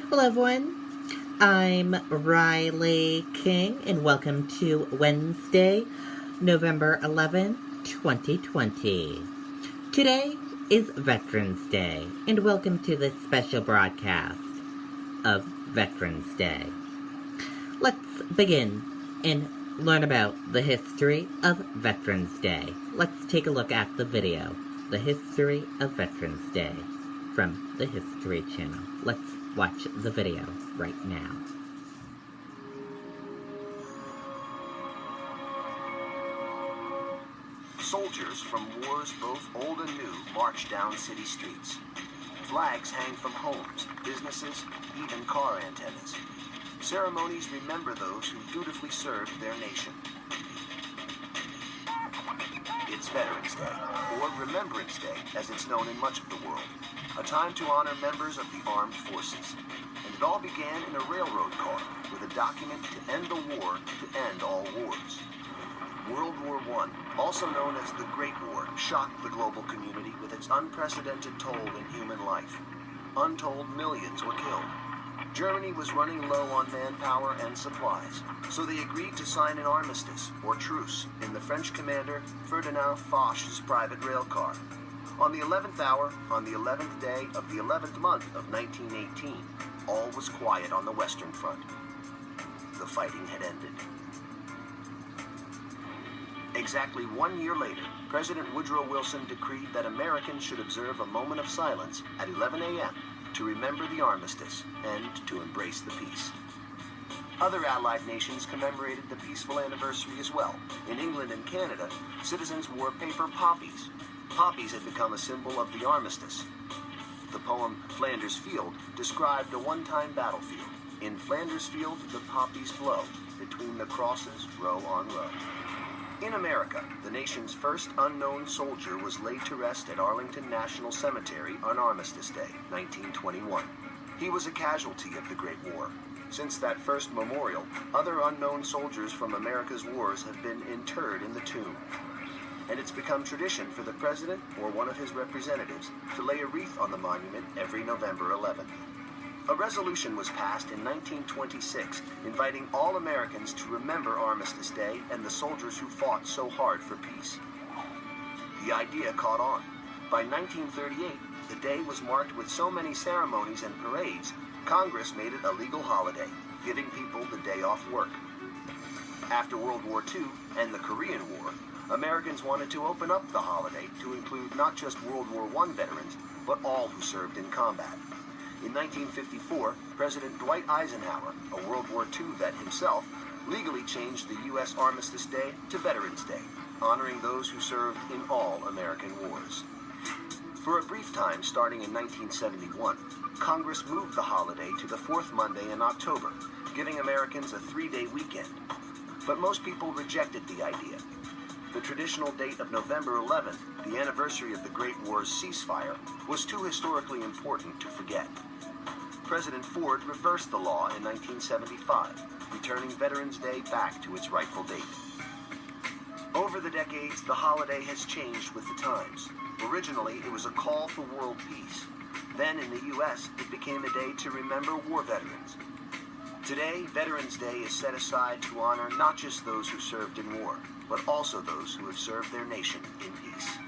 Hello, everyone. I'm Riley King, and welcome to Wednesday, November 11, 2020. Today is Veterans Day, and welcome to this special broadcast of Veterans Day. Let's begin and learn about the history of Veterans Day. Let's take a look at the video, The History of Veterans Day, from the History Channel. Let's watch the video right now. Soldiers from wars both old and new march down city streets. Flags hang from homes, businesses, even car antennas. Ceremonies remember those who dutifully served their nation. It's Veterans Day, or Remembrance Day, as it's known in much of the world. A time to honor members of the armed forces. And it all began in a railroad car with a document to end the war to end all wars. World War I, also known as the Great War, shocked the global community with its unprecedented toll in human life. Untold millions were killed. Germany was running low on manpower and supplies, so they agreed to sign an armistice, or truce, in the French commander Ferdinand Foch's private railcar. On the 11th hour, on the 11th day of the 11th month of 1918, all was quiet on the Western Front. The fighting had ended. Exactly 1 year later, President Woodrow Wilson decreed that Americans should observe a moment of silence at 11 a.m. to remember the armistice and to embrace the peace. Other Allied nations commemorated the peaceful anniversary as well. In England and Canada, citizens wore paper poppies. Poppies had become a symbol of the armistice. The poem Flanders Field described a one-time battlefield. In Flanders Field, the poppies blow, between the crosses, row on row. In America, the nation's first unknown soldier was laid to rest at Arlington National Cemetery on Armistice Day, 1921. He was a casualty of the Great War. Since that first memorial, other unknown soldiers from America's wars have been interred in the tomb. And it's become tradition for the president or one of his representatives to lay a wreath on the monument every November 11th. A resolution was passed in 1926 inviting all Americans to remember Armistice Day and the soldiers who fought so hard for peace. The idea caught on. By 1938, the day was marked with so many ceremonies and parades, Congress made it a legal holiday, giving people the day off work. After World War II and the Korean War, Americans wanted to open up the holiday to include not just World War I veterans, but all who served in combat. In 1954, President Dwight Eisenhower, a World War II vet himself, legally changed the U.S. Armistice Day to Veterans Day, honoring those who served in all American wars. For a brief time, starting in 1971, Congress moved the holiday to the fourth Monday in October, giving Americans a 3-day weekend. But most people rejected the idea. The traditional date of November 11th, the anniversary of the Great War's ceasefire, was too historically important to forget. President Ford reversed the law in 1975, returning Veterans Day back to its rightful date. Over the decades, the holiday has changed with the times. Originally, it was a call for world peace. Then in the U.S., it became a day to remember war veterans. Today, Veterans Day is set aside to honor not just those who served in war, but also those who have served their nation in peace.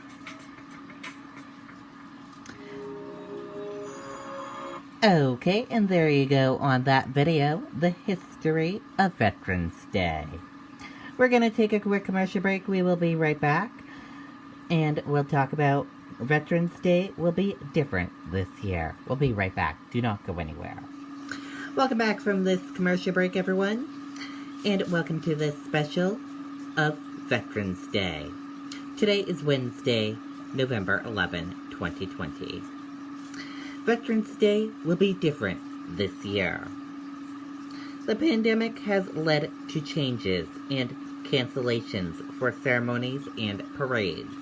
Okay, and there you go on that video, The History of Veterans Day. We're going to take a quick commercial break. We will be right back, and we'll talk about Veterans Day will be different this year. We'll be right back. Do not go anywhere. Welcome back from this commercial break, everyone, and welcome to this special of Veterans Day. Today is Wednesday, November 11, 2020. Veterans Day will be different this year. The pandemic has led to changes and cancellations for ceremonies and parades.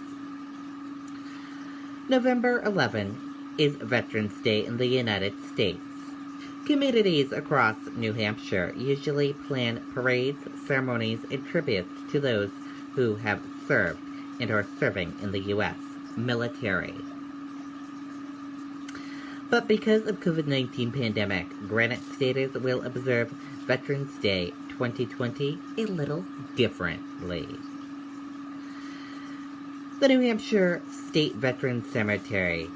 November 11 is Veterans Day in the United States. Communities across New Hampshire usually plan parades, ceremonies, and tributes to those who have served and are serving in the U.S. military. But because of COVID-19 pandemic, Granite Staters will observe Veterans Day 2020 a little differently. The New Hampshire State Veterans Cemetery,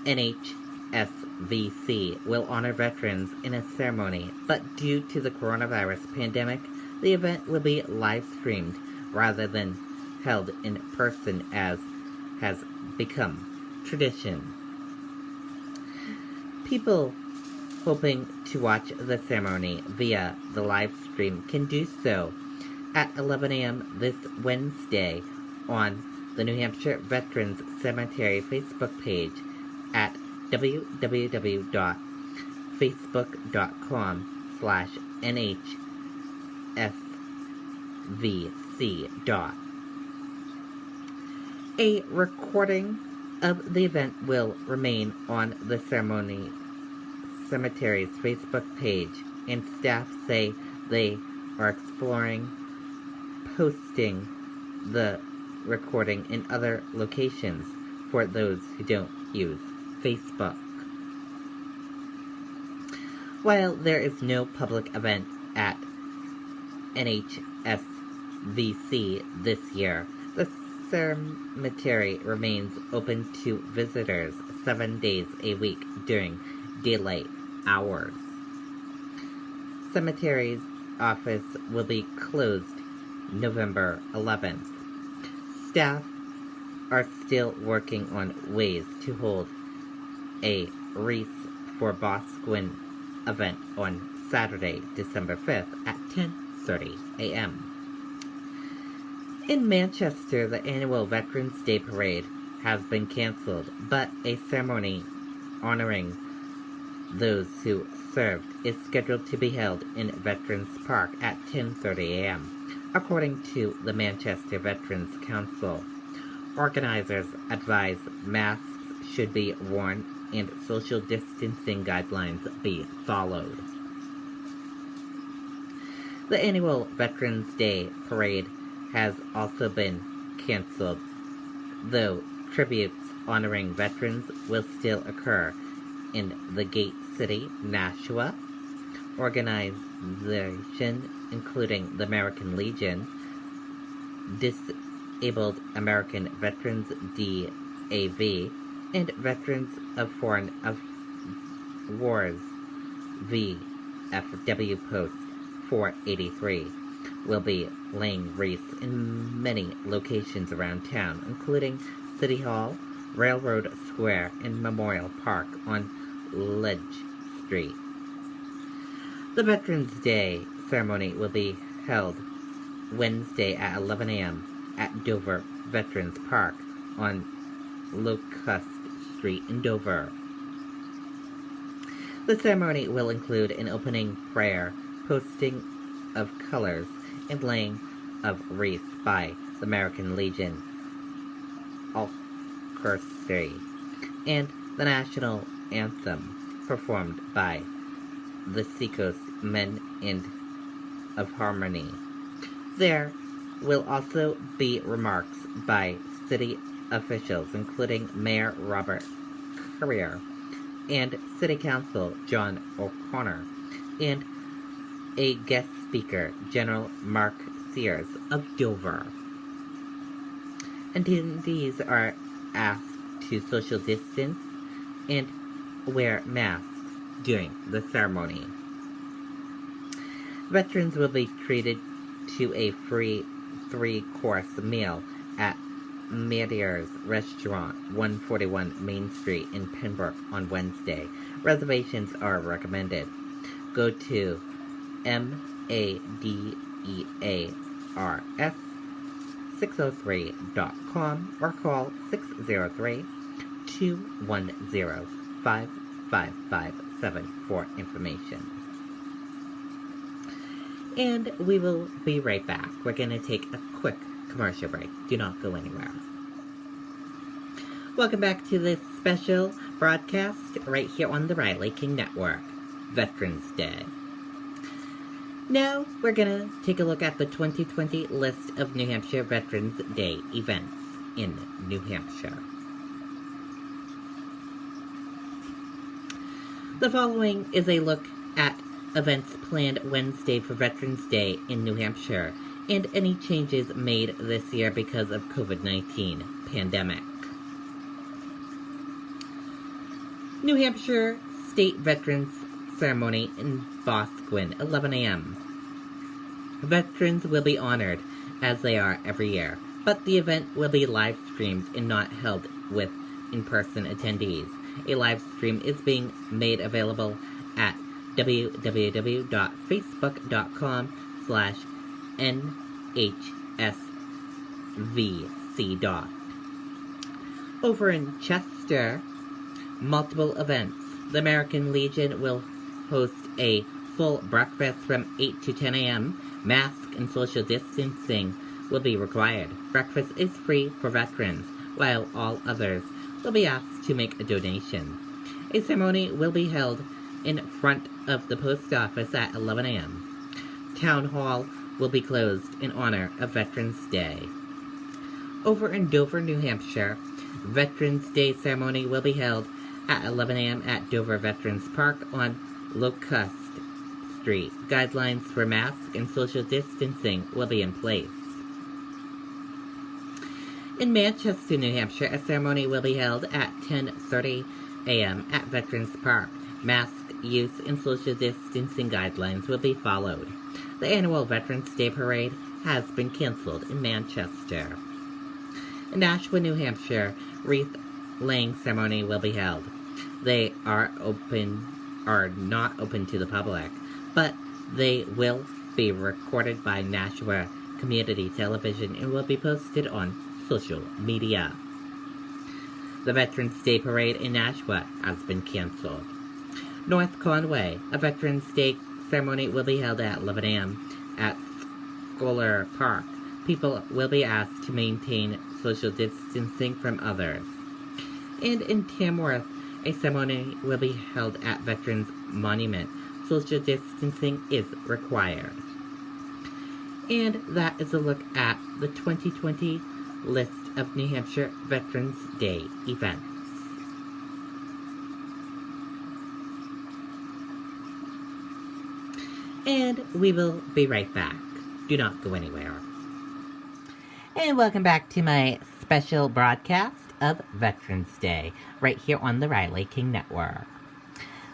NHSVC, will honor veterans in a ceremony, but due to the coronavirus pandemic, the event will be live streamed rather than held in person as has become tradition. People hoping to watch the ceremony via the live stream can do so at 11 a.m. this Wednesday on the New Hampshire Veterans Cemetery Facebook page at www.facebook.com/NHSVC. A recording of the event will remain on the cemetery's Facebook page, and staff say they are exploring posting the recording in other locations for those who don't use Facebook. While there is no public event at NHSVC this year, the cemetery remains open to visitors 7 days a week during daylight hours. Cemetery's office will be closed November 11th. Staff are still working on ways to hold a Wreath for Boscawen event on Saturday, December 5th at 10:30 a.m. In Manchester, the annual Veterans Day Parade has been cancelled, but a ceremony honoring those who served is scheduled to be held in Veterans Park at 10:30 a.m., according to the Manchester Veterans Council. Organizers advise masks should be worn and social distancing guidelines be followed. The annual Veterans Day Parade has also been canceled, though tributes honoring veterans will still occur in the Gate City, Nashua. Organizations including the American Legion, Disabled American Veterans DAV, and Veterans of Foreign Wars VFW Post 483 will be laying wreaths in many locations around town, including City Hall, Railroad Square, and Memorial Park on Ledge Street. The Veterans Day ceremony will be held Wednesday at 11 a.m. at Dover Veterans Park on Locust Street in Dover. The ceremony will include an opening prayer, posting of colors, and laying of wreaths by the American Legion Orchestra, and the national anthem performed by the Seacoast Men and of Harmony. There will also be remarks by city officials, including Mayor Robert Currier and City Council John O'Connor, and a guest speaker, General Mark Sears of Dover. Attendees are asked to social distance and wear masks during the ceremony. Veterans will be treated to a free 3-course meal at Meteor's Restaurant, 141 Main Street in Pembroke on Wednesday. Reservations are recommended. Go to madears603.com or call 603-210-5557 for information. And we will be right back. We're going to take a quick commercial break. Do not go anywhere. Welcome back to this special broadcast right here on the Riley King Network, Veterans Day. Now, we're going to take a look at the 2020 list of New Hampshire Veterans Day events in New Hampshire. The following is a look at events planned Wednesday for Veterans Day in New Hampshire and any changes made this year because of COVID-19 pandemic. New Hampshire State Veterans Ceremony in Boscawen, 11 a.m. Veterans will be honored, as they are every year, but the event will be live streamed and not held with in-person attendees. A live stream is being made available at www.facebook.com/nhsvc. Over in Chester, multiple events. The American Legion will host a full breakfast from 8 to 10 a.m. Mask and social distancing will be required. Breakfast is free for veterans, while all others will be asked to make a donation. A ceremony will be held in front of the post office at 11 a.m. Town Hall will be closed in honor of Veterans Day. Over in Dover, New Hampshire, Veterans Day ceremony will be held at 11 a.m. at Dover Veterans Park on Locust Street. Guidelines for mask and social distancing will be in place. In Manchester, New Hampshire, a ceremony will be held at 10:30 a.m. at Veterans Park. Mask use and social distancing guidelines will be followed. The annual Veterans Day Parade has been canceled in Manchester. In Nashua, New Hampshire, wreath laying ceremony will be held. They are not open to the public, but they will be recorded by Nashua Community Television and will be posted on social media. The Veterans Day Parade in Nashua has been canceled. North Conway, a Veterans Day ceremony will be held at 11 a.m. at Scholar Park. People will be asked to maintain social distancing from others. And in Tamworth, a ceremony will be held at Veterans Monument. Social distancing is required. And that is a look at the 2020 list of New Hampshire Veterans Day events. And we will be right back. Do not go anywhere. And welcome back to my special broadcast of Veterans Day, right here on the Riley King Network.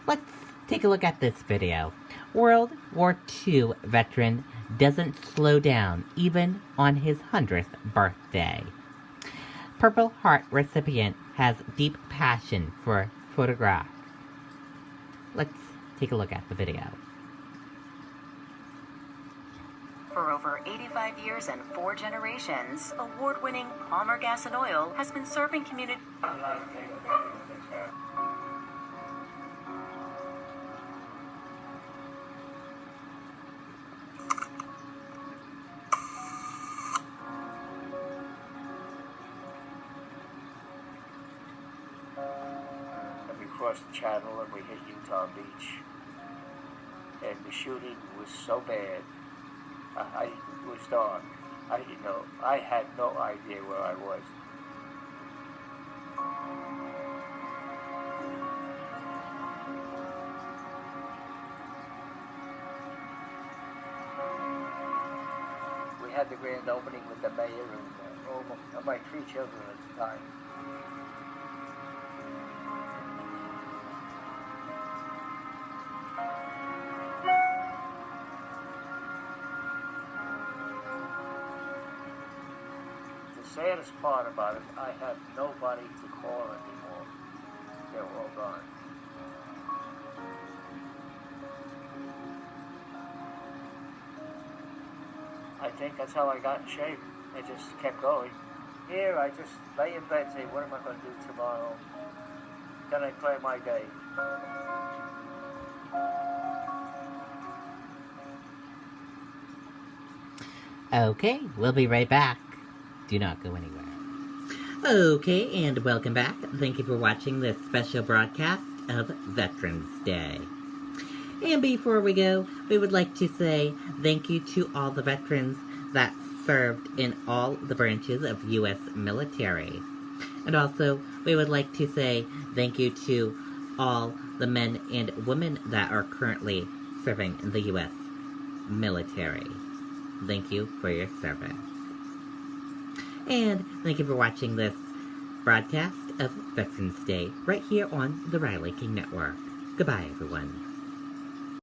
Let's take a look at this video. World War II veteran doesn't slow down even on his 100th birthday. Purple Heart recipient has deep passion for photograph. Let's take a look at the video. For over 85 years and 4 generations, award-winning Palmer Gas and Oil has been serving community. We crossed the channel and we hit Utah Beach. And the shooting was so bad. It was dark. I didn't know. I had no idea where I was. We had the grand opening with the mayor and my 3 children at the time. The saddest part about it, I have nobody to call anymore. They're all gone. I think that's how I got in shape. I just kept going. Here, I just lay in bed and say, what am I going to do tomorrow? Then I plan my day. Okay, we'll be right back. Do not go anywhere. Okay, and welcome back. Thank you for watching this special broadcast of Veterans Day. And before we go, we would like to say thank you to all the veterans that served in all the branches of U.S. military. And also, we would like to say thank you to all the men and women that are currently serving in the U.S. military. Thank you for your service. And thank you for watching this broadcast of Veterans Day right here on the Riley King Network. Goodbye, everyone.